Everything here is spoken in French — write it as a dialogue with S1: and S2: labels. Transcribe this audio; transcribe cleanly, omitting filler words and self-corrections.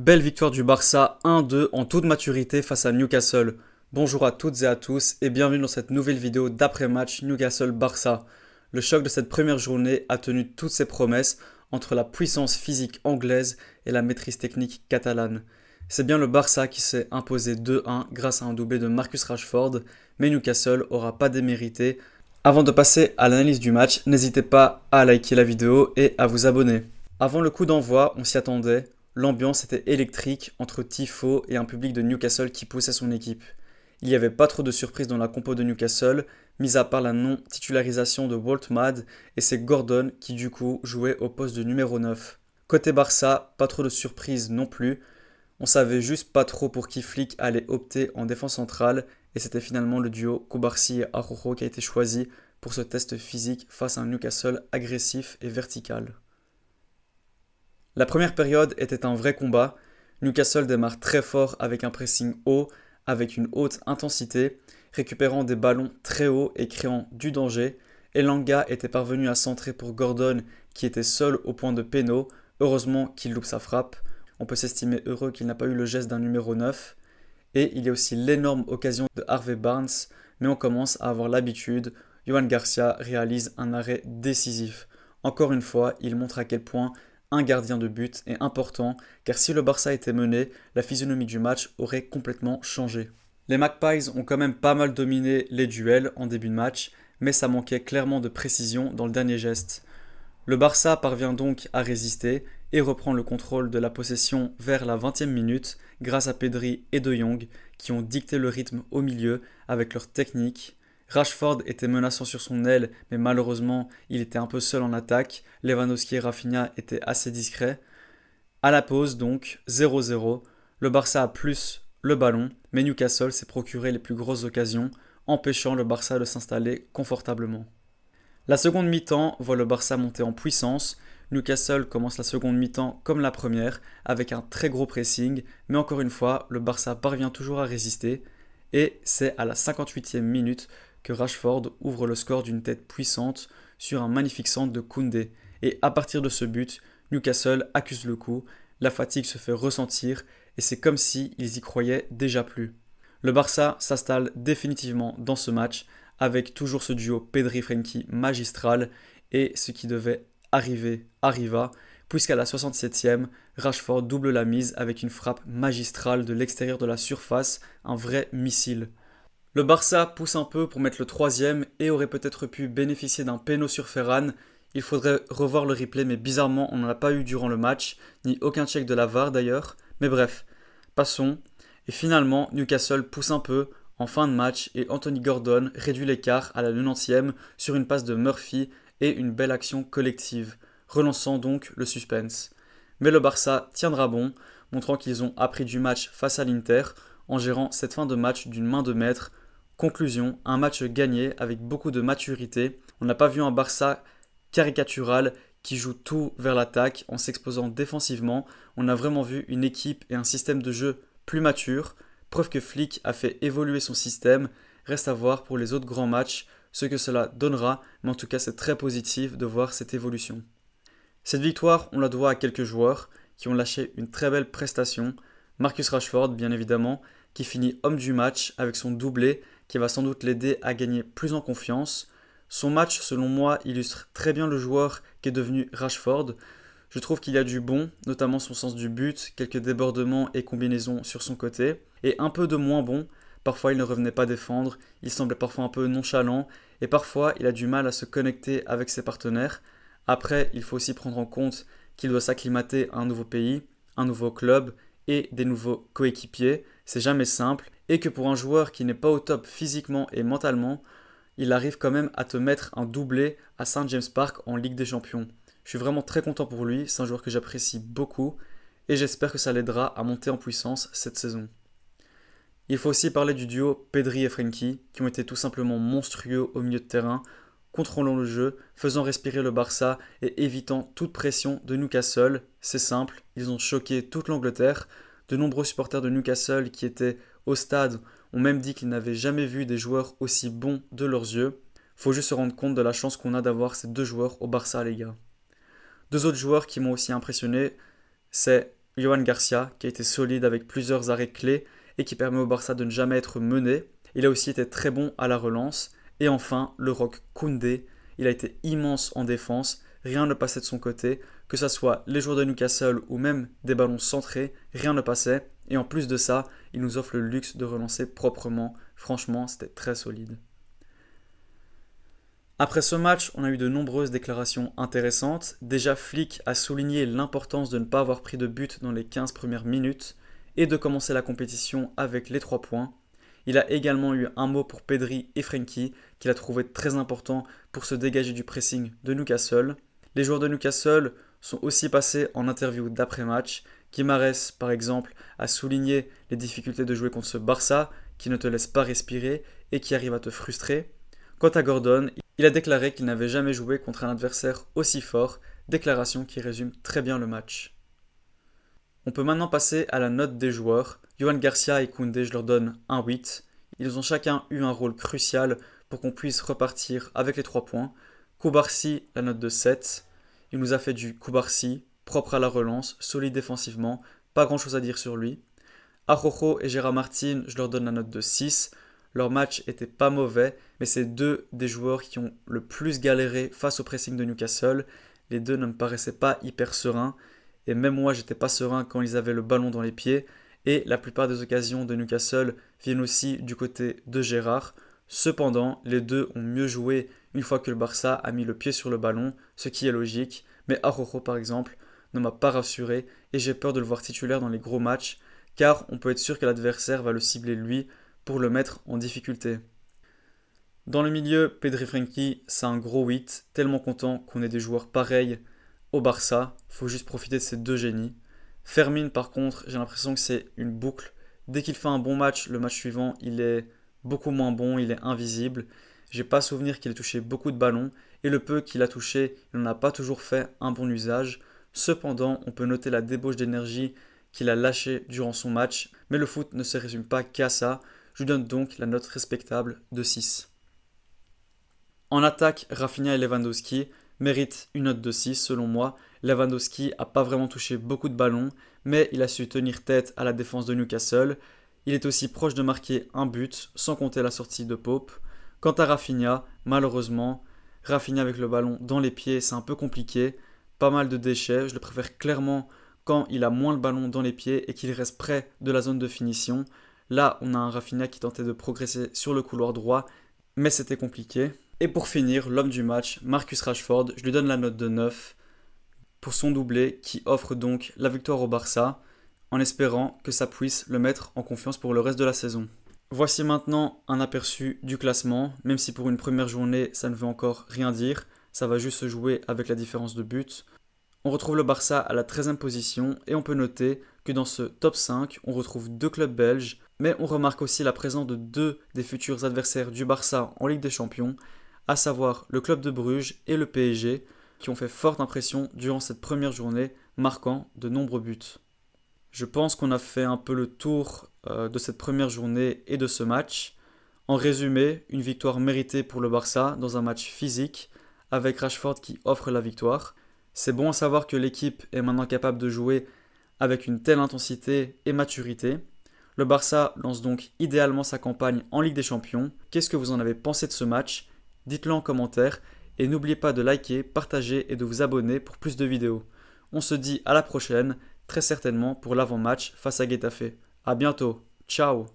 S1: belle victoire du Barça 1-2 en toute maturité face à Newcastle. Bonjour à toutes et à tous et bienvenue dans cette nouvelle vidéo d'après-match Newcastle-Barça. Le choc de cette première journée a tenu toutes ses promesses entre la puissance physique anglaise et la maîtrise technique catalane. C'est bien le Barça qui s'est imposé 2-1 grâce à un doublé de Marcus Rashford, mais Newcastle aura pas démérité. Avant de passer à l'analyse du match, n'hésitez pas à liker la vidéo et à vous abonner. Avant le coup d'envoi, on s'y attendait. L'ambiance était électrique entre tifos et un public de Newcastle qui poussait son équipe. Il n'y avait pas trop de surprises dans la compo de Newcastle, mis à part la non-titularisation de Walt Mad et c'est Gordon qui du coup jouait au poste de numéro 9. Côté Barça, pas trop de surprises non plus. On savait juste pas trop pour qui Flick allait opter en défense centrale et c'était finalement le duo Cubarsí et Araujo qui a été choisi pour ce test physique face à un Newcastle agressif et vertical. La première période était un vrai combat. Newcastle démarre très fort avec un pressing haut, avec une haute intensité, récupérant des ballons très hauts et créant du danger. Elanga était parvenu à centrer pour Gordon qui était seul au point de péno. Heureusement qu'il loupe sa frappe. On peut s'estimer heureux qu'il n'a pas eu le geste d'un numéro 9. Et il y a aussi l'énorme occasion de Harvey Barnes, mais on commence à avoir l'habitude. Johan Garcia réalise un arrêt décisif. Encore une fois, il montre à quel point un gardien de but est important, car si le Barça était mené, la physionomie du match aurait complètement changé. Les Magpies ont quand même pas mal dominé les duels en début de match, mais ça manquait clairement de précision dans le dernier geste. Le Barça parvient donc à résister et reprend le contrôle de la possession vers la 20e minute grâce à Pedri et De Jong qui ont dicté le rythme au milieu avec leur technique. Rashford était menaçant sur son aile, mais malheureusement, il était un peu seul en attaque. Lewandowski et Rafinha étaient assez discrets. À la pause, donc, 0-0. Le Barça a plus le ballon, mais Newcastle s'est procuré les plus grosses occasions, empêchant le Barça de s'installer confortablement. La seconde mi-temps voit le Barça monter en puissance. Newcastle commence la seconde mi-temps comme la première, avec un très gros pressing, mais encore une fois, le Barça parvient toujours à résister. Et c'est à la 58e minute que Rashford ouvre le score d'une tête puissante sur un magnifique centre de Koundé. Et à partir de ce but, Newcastle accuse le coup, la fatigue se fait ressentir et c'est comme si ils y croyaient déjà plus. Le Barça s'installe définitivement dans ce match avec toujours ce duo Pedri-Frenkie magistral et ce qui devait arriver arriva puisqu'à la 67e, Rashford double la mise avec une frappe magistrale de l'extérieur de la surface, un vrai missile. Le Barça pousse un peu pour mettre le troisième et aurait peut-être pu bénéficier d'un péno sur Ferran. Il faudrait revoir le replay, mais bizarrement, on n'en a pas eu durant le match, ni aucun check de la VAR d'ailleurs. Mais bref, passons. Et finalement, Newcastle pousse un peu en fin de match et Anthony Gordon réduit l'écart à la 90e sur une passe de Murphy et une belle action collective, relançant donc le suspense. Mais le Barça tiendra bon, montrant qu'ils ont appris du match face à l'Inter en gérant cette fin de match d'une main de maître. Conclusion, un match gagné avec beaucoup de maturité. On n'a pas vu un Barça caricatural qui joue tout vers l'attaque en s'exposant défensivement. On a vraiment vu une équipe et un système de jeu plus mature. Preuve que Flick a fait évoluer son système. Reste à voir pour les autres grands matchs ce que cela donnera, mais en tout cas c'est très positif de voir cette évolution. Cette victoire, on la doit à quelques joueurs qui ont lâché une très belle prestation. Marcus Rashford, bien évidemment, qui finit homme du match avec son doublé qui va sans doute l'aider à gagner plus en confiance. Son match, selon moi, illustre très bien le joueur qu'est devenu Rashford. Je trouve qu'il y a du bon, notamment son sens du but, quelques débordements et combinaisons sur son côté, et un peu de moins bon. Parfois, il ne revenait pas défendre, il semblait parfois un peu nonchalant, et parfois, il a du mal à se connecter avec ses partenaires. Après, il faut aussi prendre en compte qu'il doit s'acclimater à un nouveau pays, un nouveau club et des nouveaux coéquipiers. C'est jamais simple, et que pour un joueur qui n'est pas au top physiquement et mentalement, il arrive quand même à te mettre un doublé à St James Park en Ligue des Champions. Je suis vraiment très content pour lui, c'est un joueur que j'apprécie beaucoup et j'espère que ça l'aidera à monter en puissance cette saison. Il faut aussi parler du duo Pedri et Frenkie qui ont été tout simplement monstrueux au milieu de terrain, contrôlant le jeu, faisant respirer le Barça et évitant toute pression de Newcastle. C'est simple, ils ont choqué toute l'Angleterre. De nombreux supporters de Newcastle qui étaient au stade ont même dit qu'ils n'avaient jamais vu des joueurs aussi bons de leurs yeux. Faut juste se rendre compte de la chance qu'on a d'avoir ces deux joueurs au Barça, les gars. Deux autres joueurs qui m'ont aussi impressionné, c'est Johan Garcia qui a été solide avec plusieurs arrêts clés et qui permet au Barça de ne jamais être mené. Il a aussi été très bon à la relance. Et enfin, le Roc Koundé, il a été immense en défense, rien ne passait de son côté, que ce soit les joueurs de Newcastle ou même des ballons centrés, rien ne passait. Et en plus de ça, il nous offre le luxe de relancer proprement. Franchement, c'était très solide. Après ce match, on a eu de nombreuses déclarations intéressantes. Déjà, Flick a souligné l'importance de ne pas avoir pris de but dans les 15 premières minutes et de commencer la compétition avec les 3 points. Il a également eu un mot pour Pedri et Frenkie, qu'il a trouvé très important pour se dégager du pressing de Newcastle. Les joueurs de Newcastle sont aussi passés en interview d'après-match. Guimarães, par exemple, a souligné les difficultés de jouer contre ce Barça qui ne te laisse pas respirer et qui arrive à te frustrer. Quant à Gordon, il a déclaré qu'il n'avait jamais joué contre un adversaire aussi fort, déclaration qui résume très bien le match. On peut maintenant passer à la note des joueurs. Johan Garcia et Koundé, je leur donne un 8. Ils ont chacun eu un rôle crucial pour qu'on puisse repartir avec les 3 points. Cubarsí, la note de 7. Il nous a fait du Cubarsí, propre à la relance, solide défensivement, pas grand chose à dire sur lui. Araujo et Gérard Martin, je leur donne la note de 6. Leur match était pas mauvais, mais c'est deux des joueurs qui ont le plus galéré face au pressing de Newcastle. Les deux ne me paraissaient pas hyper sereins, et même moi j'étais pas serein quand ils avaient le ballon dans les pieds. Et la plupart des occasions de Newcastle viennent aussi du côté de Gérard. Cependant, les deux ont mieux joué une fois que le Barça a mis le pied sur le ballon, ce qui est logique. Mais Araujo par exemple ne m'a pas rassuré et j'ai peur de le voir titulaire dans les gros matchs, car on peut être sûr que l'adversaire va le cibler lui pour le mettre en difficulté. Dans le milieu, Pedri Frenkie, c'est un gros 8, tellement content qu'on ait des joueurs pareils au Barça, faut juste profiter de ces deux génies. Fermin par contre, j'ai l'impression que c'est une boucle. Dès qu'il fait un bon match, le match suivant, il est beaucoup moins bon, il est invisible. J'ai pas souvenir qu'il ait touché beaucoup de ballons, et le peu qu'il a touché, il n'en a pas toujours fait un bon usage. Cependant, on peut noter la débauche d'énergie qu'il a lâchée durant son match, mais le foot ne se résume pas qu'à ça. Je lui donne donc la note respectable de 6. En attaque, Rafinha et Lewandowski méritent une note de 6 selon moi. Lewandowski n'a pas vraiment touché beaucoup de ballons, mais il a su tenir tête à la défense de Newcastle. Il est aussi proche de marquer un but, sans compter la sortie de Pope. Quant à Rafinha, malheureusement, Rafinha avec le ballon dans les pieds, c'est un peu compliqué. Pas mal de déchets, je le préfère clairement quand il a moins le ballon dans les pieds et qu'il reste près de la zone de finition. Là, on a un Rafinha qui tentait de progresser sur le couloir droit, mais c'était compliqué. Et pour finir, l'homme du match, Marcus Rashford, je lui donne la note de 9 pour son doublé qui offre donc la victoire au Barça, en espérant que ça puisse le mettre en confiance pour le reste de la saison. Voici maintenant un aperçu du classement, même si pour une première journée ça ne veut encore rien dire, ça va juste se jouer avec la différence de but. On retrouve le Barça à la 13e position et on peut noter que dans ce top 5, on retrouve deux clubs belges, mais on remarque aussi la présence de deux des futurs adversaires du Barça en Ligue des Champions, à savoir le club de Bruges et le PSG, qui ont fait forte impression durant cette première journée, marquant de nombreux buts. Je pense qu'on a fait un peu le tour de cette première journée et de ce match. En résumé, une victoire méritée pour le Barça dans un match physique, avec Rashford qui offre la victoire. C'est bon à savoir que l'équipe est maintenant capable de jouer avec une telle intensité et maturité. Le Barça lance donc idéalement sa campagne en Ligue des Champions. Qu'est-ce que vous en avez pensé de ce match ? Dites-le en commentaire et n'oubliez pas de liker, partager et de vous abonner pour plus de vidéos. On se dit à la prochaine, très certainement pour l'avant-match face à Getafe. A bientôt, ciao.